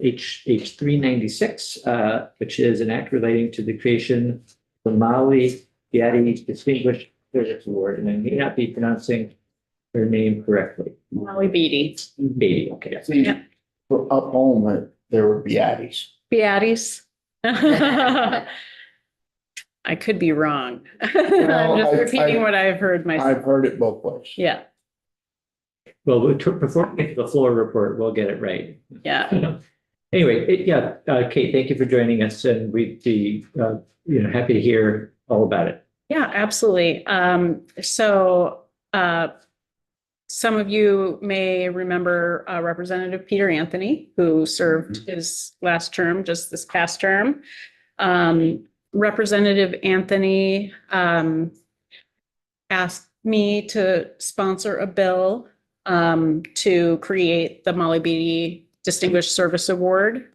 H 396, which is an act relating to the creation of the Molly Getty Distinguished Service Award, and I may not be pronouncing her name correctly. Molly Beatty. Beatty, okay. See, Yeah. for up home, there were Beaties. Beaties. I could be wrong. I'm just repeating what I've heard myself. I've heard it both ways. Yeah, Well, before we get to the floor report, we'll get it right. yeah. Anyway, Kate, thank you for joining us, and we'd be happy to hear all about it. Yeah, absolutely. Some of you may remember Representative Peter Anthony, who served his last term just this past term. Representative Anthony asked me to sponsor a bill to create the Molly Beatty Distinguished Service Award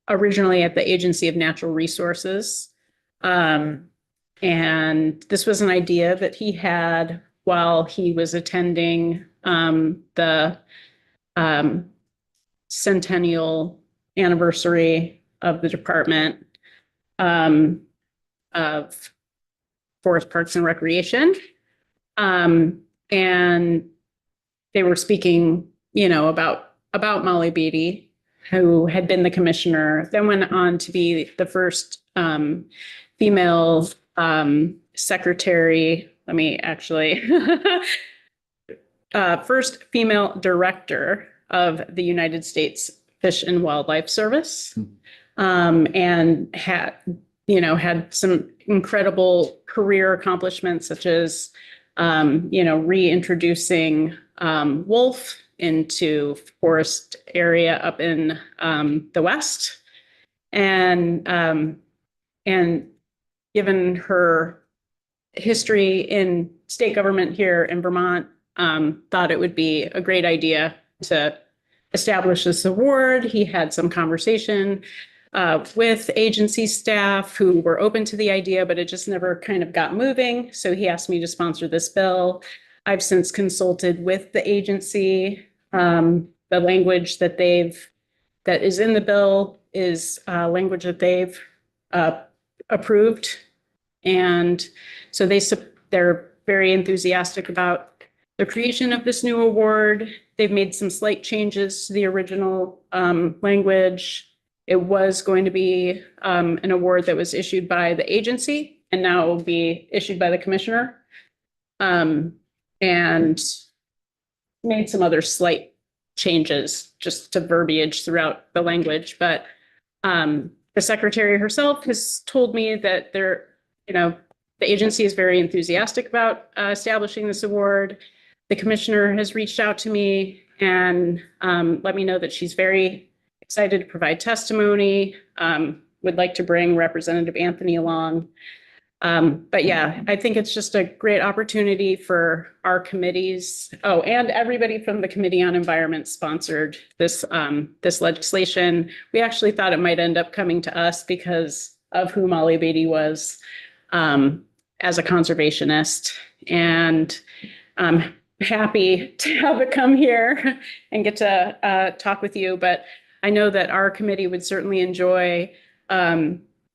originally at the Agency of Natural Resources. And this was an idea that he had while he was attending the centennial anniversary of the Department of Forest Parks and Recreation. And they were speaking, about Molly Beatty, who had been the commissioner, then went on to be the first female secretary. Let me actually, first female director of the United States Fish and Wildlife Service, and had some incredible career accomplishments, such as, reintroducing wolf into forest area up in the West, and given her history in state government here in Vermont, thought it would be a great idea to establish this award. He had some conversation with agency staff who were open to the idea, but it just never kind of got moving. So he asked me to sponsor this bill. I've since consulted with the agency. The language that is in the bill is language that they've approved. And so they're very enthusiastic about the creation of this new award. They've made some slight changes to the original language. It was going to be an award that was issued by the agency, and now it will be issued by the commissioner. And made some other slight changes just to verbiage throughout the language. But the secretary herself has told me that the agency is very enthusiastic about establishing this award. The commissioner has reached out to me and let me know that she's very excited to provide testimony, would like to bring Representative Anthony along. But yeah, I think it's just a great opportunity for our committees. Oh, and everybody from the Committee on Environment sponsored this legislation. We actually thought it might end up coming to us because of who Molly Beatty was as a conservationist. And I'm happy to have it come here and get to talk with you. But I know that our committee would certainly enjoy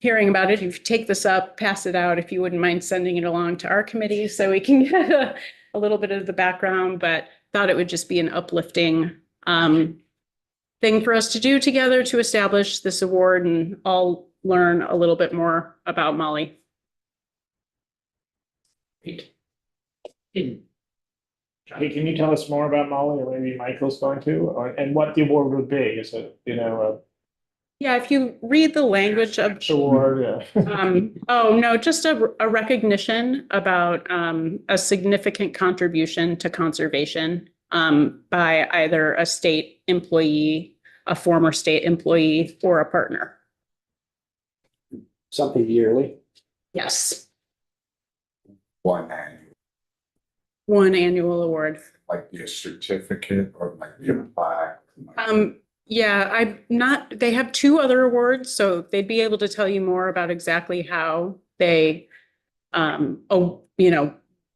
hearing about it. If you take this up, pass it out, if you wouldn't mind sending it along to our committee so we can get a little bit of the background, but thought it would just be an uplifting thing for us to do together to establish this award and all learn a little bit more about Molly. Great. Hey, can you tell us more about Molly, or maybe Michael's going to, and what the award would be? Is it, Yeah, if you read the language of award? oh no, just a recognition about a significant contribution to conservation by either a state employee, a former state employee, or a partner. Something yearly. Yes, One annual, one annual award. like be a certificate or like be a plaque. Yeah, they have two other awards, so they'd be able to tell you more about exactly how they,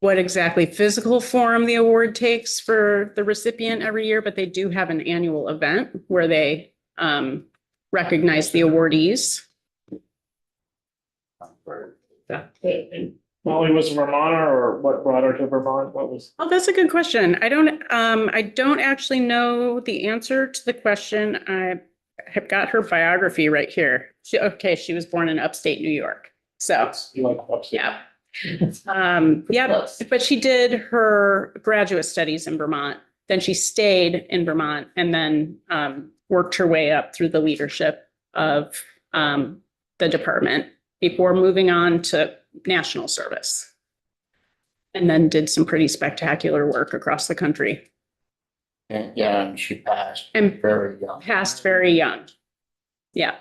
what exactly physical form the award takes for the recipient every year, but they do have an annual event where they recognize the awardees. Molly was a Vermonter, or what brought her to Vermont? What was? Oh, that's a good question. I don't actually know the answer to the question. I have got her biography right here. She was born in upstate New York. So, You like upstate? yeah. Yeah, but she did her graduate studies in Vermont. Then she stayed in Vermont and then worked her way up through the leadership of the department before moving on to national service. And then did some pretty spectacular work across the country And yeah, and she passed and very young. passed very young. Yeah.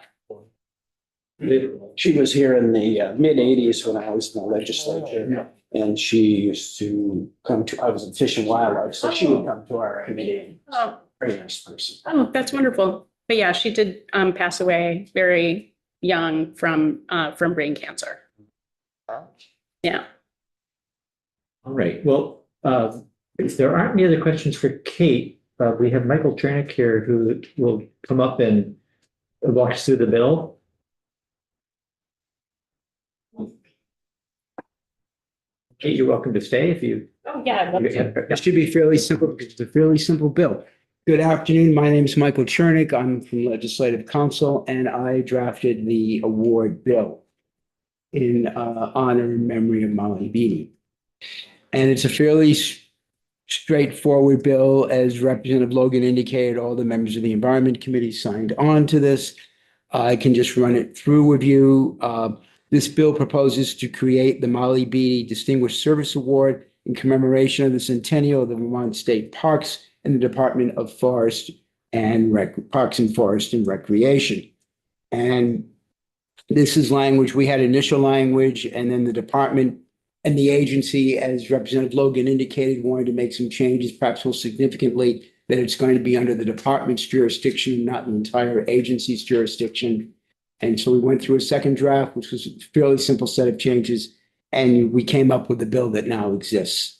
She was here in the mid-80s when I was in the legislature. And she used to come to, I was in Fish and Wildlife, so she would come to our committee. Oh, Very nice person. oh, that's wonderful. But yeah, she did pass away very young from brain cancer. Yeah. All right, well, if there aren't any other questions for Kate, we have Michael Chernick here who will come up and walk us through the bill. Kate, you're welcome to stay if you. Oh, yeah. I'd love to. It should be fairly simple because it's a fairly simple bill. Good afternoon. My name is Michael Chernick. I'm from Legislative Council and I drafted the award bill in honor and memory of Molly Beatty. And it's a fairly straightforward bill. As Representative Logan indicated, all the members of the Environment Committee signed on to this. I can just run it through with you. This bill proposes to create the Molly Beatty Distinguished Service Award in commemoration of the centennial of the Vermont State Parks and the Department of Forest and Parks and Forest and Recreation. And this is language, we had initial language, and then the department and the agency, as Representative Logan indicated, wanted to make some changes, perhaps more significantly, that it's going to be under the department's jurisdiction, not the entire agency's jurisdiction. And so we went through a second draft, which was a fairly simple set of changes, and we came up with the bill that now exists.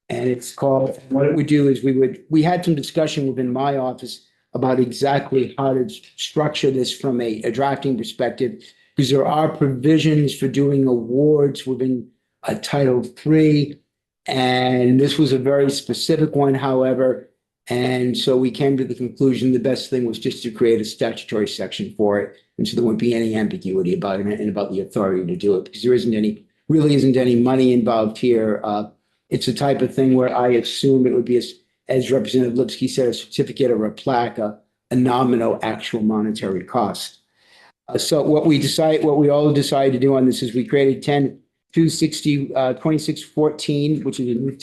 And it's called, what it would do is we had some discussion within my office about exactly how to structure this from a drafting perspective, because there are provisions for doing awards within Title III. And this was a very specific one, however. And so we came to the conclusion the best thing was just to create a statutory section for it. And so there wouldn't be any ambiguity about it and about the authority to do it, because there really isn't any money involved here. It's the type of thing where I assume it would be, as Representative Lipsky said, a certificate or a plaque, a nominal actual monetary cost. So what we all decided to do on this is we created 2614, which is a new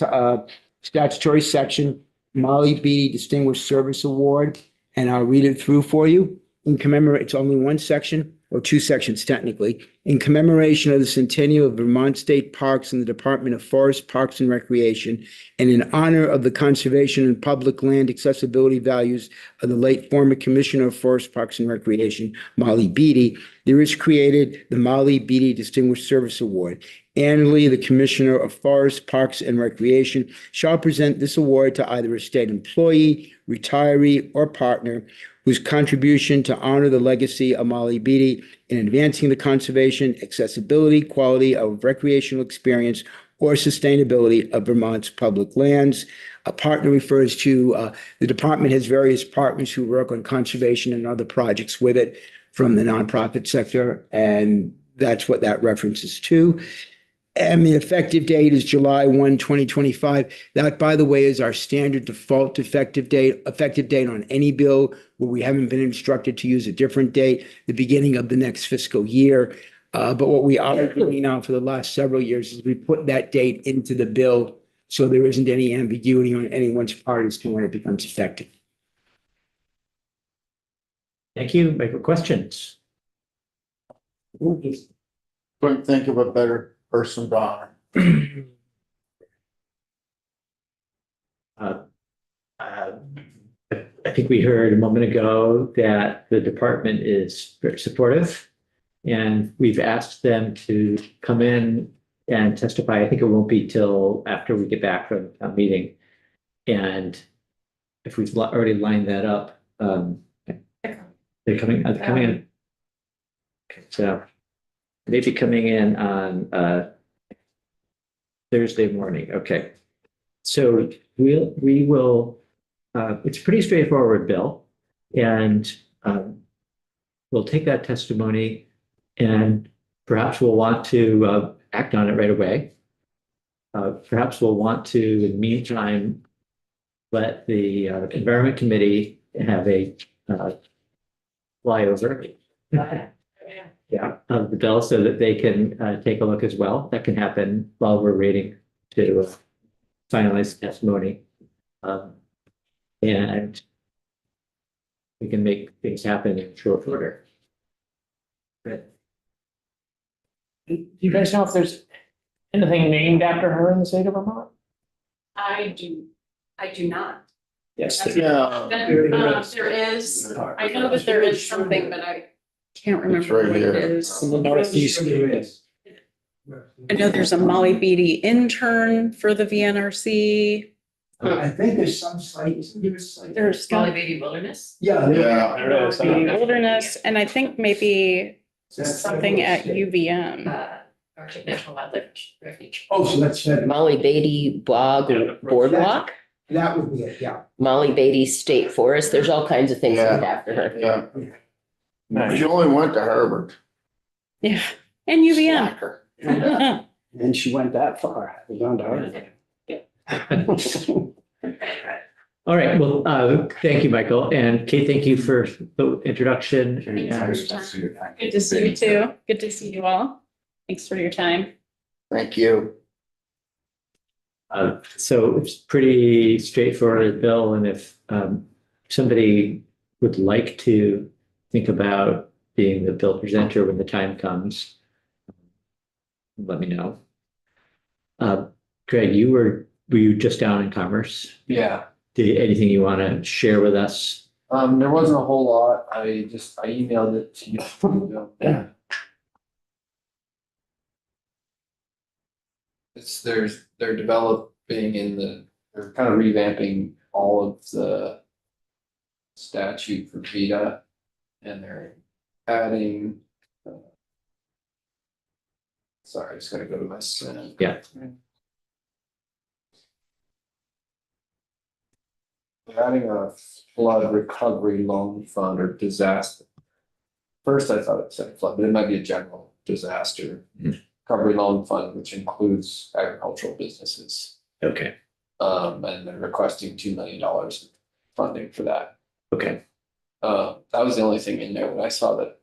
statutory section, Molly Beatty Distinguished Service Award, and I'll read it through for you. It's only one section, or two sections technically. In commemoration of the centennial of Vermont State Parks and the Department of Forest, Parks and Recreation, and in honor of the conservation and public land accessibility values of the late former Commissioner of Forest, Parks and Recreation, Molly Beatty, there is created the Molly Beatty Distinguished Service Award. Annually, the Commissioner of Forest, Parks and Recreation shall present this award to either a state employee, retiree, or partner whose contribution to honor the legacy of Molly Beatty in advancing the conservation, accessibility, quality of recreational experience, or sustainability of Vermont's public lands. A partner refers to the department has various partners who work on conservation and other projects with it from the nonprofit sector, and that's what that references to. And the effective date is July 1, 2025. That, by the way, is our standard default effective date on any bill where we haven't been instructed to use a different date, the beginning of the next fiscal year. But what we are doing now for the last several years is we put that date into the bill so there isn't any ambiguity on anyone's part as to when it becomes effective. Thank you. Michael, questions? Couldn't think of a better person to honor. I think we heard a moment ago that the department is very supportive, and we've asked them to come in and testify. I think it won't be till after we get back from a meeting. And if we've already lined that up, Are they coming in? Okay, so maybe coming in on Thursday morning. Okay. So we will, it's a pretty straightforward bill. And we'll take that testimony and perhaps we'll want to act on it right away. Perhaps we'll want to, in the meantime, let the Environment Committee have a flyover. Yeah, of the bill so that they can take a look as well. That can happen while we're waiting to finalize the testimony. And we can make things happen in short order. Good. Do you guys know if there's anything named after her in the state of Vermont? I do not. Yes. Yeah. There is, I know that there is something, but I can't remember right what it here. is. In the northeast. I know there's a Molly Beatty intern for the VNRC. I think there's some site, isn't there a site? There's Molly Beatty Wilderness. Yeah. Yeah. There it is. the Wilderness, and I think maybe something at UVM. Arctic National Wildlife Refuge. Oh, so that's, Molly Beatty Bog Boardwalk, that would be it, yeah. Molly Beatty State Forest. There's all kinds of things Yeah. named after her. Yeah. She only went to Harvard. Yeah, and UVM. Slacker. And she went that far, down to her. All right, well, thank you, Michael, and Kate, thank you for the introduction. Nice to see you. Good to see you too. Good to see you all. Thanks for your time. Thank you. So it's pretty straightforward bill, and if somebody would like to think about being the bill presenter when the time comes, let me know. Craig, were you just down in Commerce? Yeah, Anything you want to share with us? there wasn't a whole lot. I emailed it to you. They're developing they're kind of revamping all of the statute for VEDA. And they're adding. Sorry, I just gotta go to my Senate. Yeah. They're adding a flood recovery loan fund or disaster. First, I thought it said flood, but it might be a general disaster recovery loan fund, which includes agricultural businesses. Okay, And they're requesting $2 million funding for that. okay, That was the only thing in there that I saw that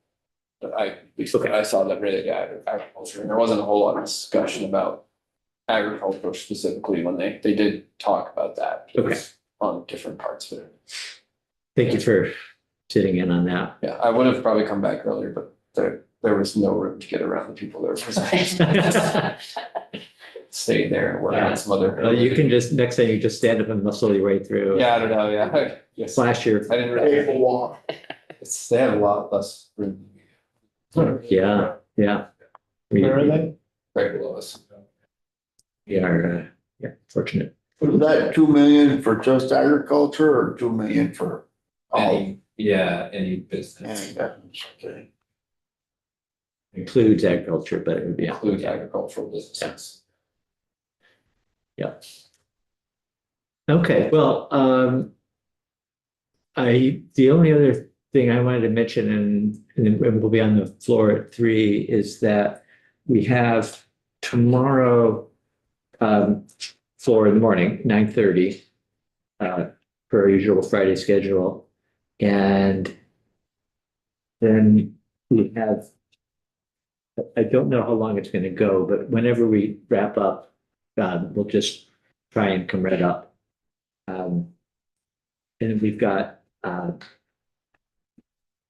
Okay. I saw that related to agriculture, and there wasn't a whole lot of discussion about agriculture specifically when they did talk about that. It was on different parts of it. thank you for sitting in on that. Yeah, I would have probably come back earlier, but there was no room to get around the people there. Stay there and work on some other. You can just, next time you just stand up and muscle your way through. Yeah, I don't know, yeah. Yes. Flash your, I didn't really, Table walk. they have a lot less room. yeah, yeah. We Where are they? Right below us. we are, yeah, fortunate. Was that 2 million for just agriculture or 2 million for all? Any business. Okay. Includes agriculture, but it would be. Includes agricultural businesses. Yeah. Okay, well, the only other thing I wanted to mention, and then we'll be on the floor at 3, is that we have tomorrow, floor in the morning, 9:30, per our usual Friday schedule. And then we have, I don't know how long it's going to go, but whenever we wrap up, we'll just try and come right up. And we've got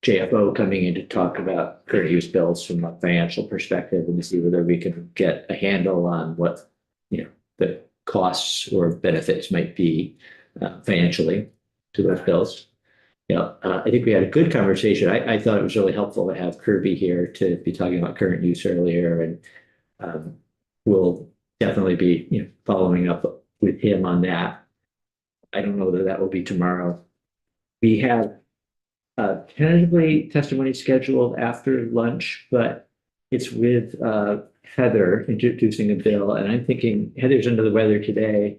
JFO coming in to talk about current use bills from a financial perspective and to see whether we can get a handle on what, the costs or benefits might be financially to those bills. I think we had a good conversation. I thought it was really helpful to have Kirby here to be talking about current use earlier, and we'll definitely be, following up with him on that. I don't know that will be tomorrow. We have tentatively testimony scheduled after lunch, but it's with Heather introducing a bill, and I'm thinking Heather's under the weather today.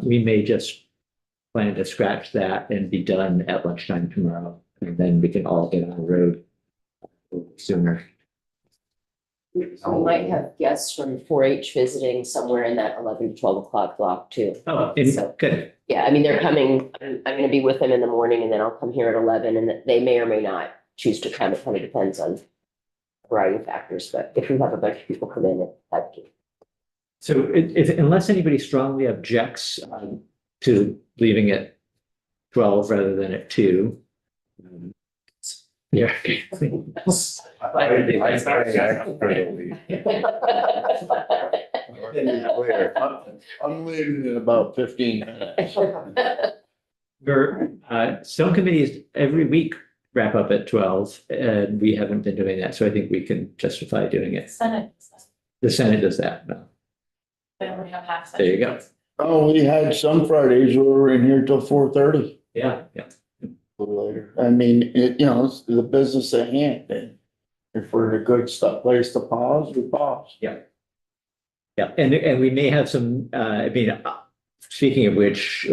We may just plan to scratch that and be done at lunchtime tomorrow, and then we can all get on the road sooner. We might have guests from 4-H visiting somewhere in that 11 to 12 o'clock block too. Oh, good. Yeah, I mean, they're coming, I'm gonna be with them in the morning and then I'll come here at 11 and they may or may not choose to come. It kind of depends on a variety of factors, but if we have a bunch of people come in, that can. So unless anybody strongly objects to leaving at 12 rather than at 2. Yeah. I'm leaving in about 15 minutes. Some committees every week wrap up at 12, and we haven't been doing that, so I think we can justify doing it. Senate, The Senate does that now. they only have half. There you go. Oh, we had some Fridays where we were in here till 4:30 Yeah, yeah. later. I mean, it's the business at hand. And if we're in a good place to pause, we pause. Yeah, and we may have some, speaking of which,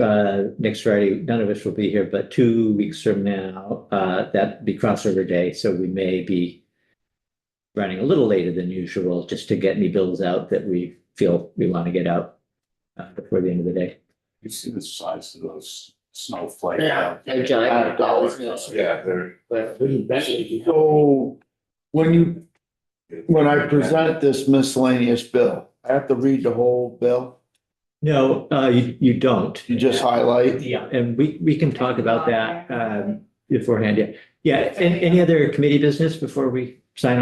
next Friday, none of us will be here, but 2 weeks from now, that'd be crossover day, so we may be running a little later than usual, just to get any bills out that we feel we want to get out before the end of the day. You see the size of those snowflakes? Yeah. They're giant. Yeah, they're. So when I present this miscellaneous bill, I have to read the whole bill. No, you don't. You just highlight. Yeah, and we can talk about that beforehand, yeah. Yeah, and any other committee business before we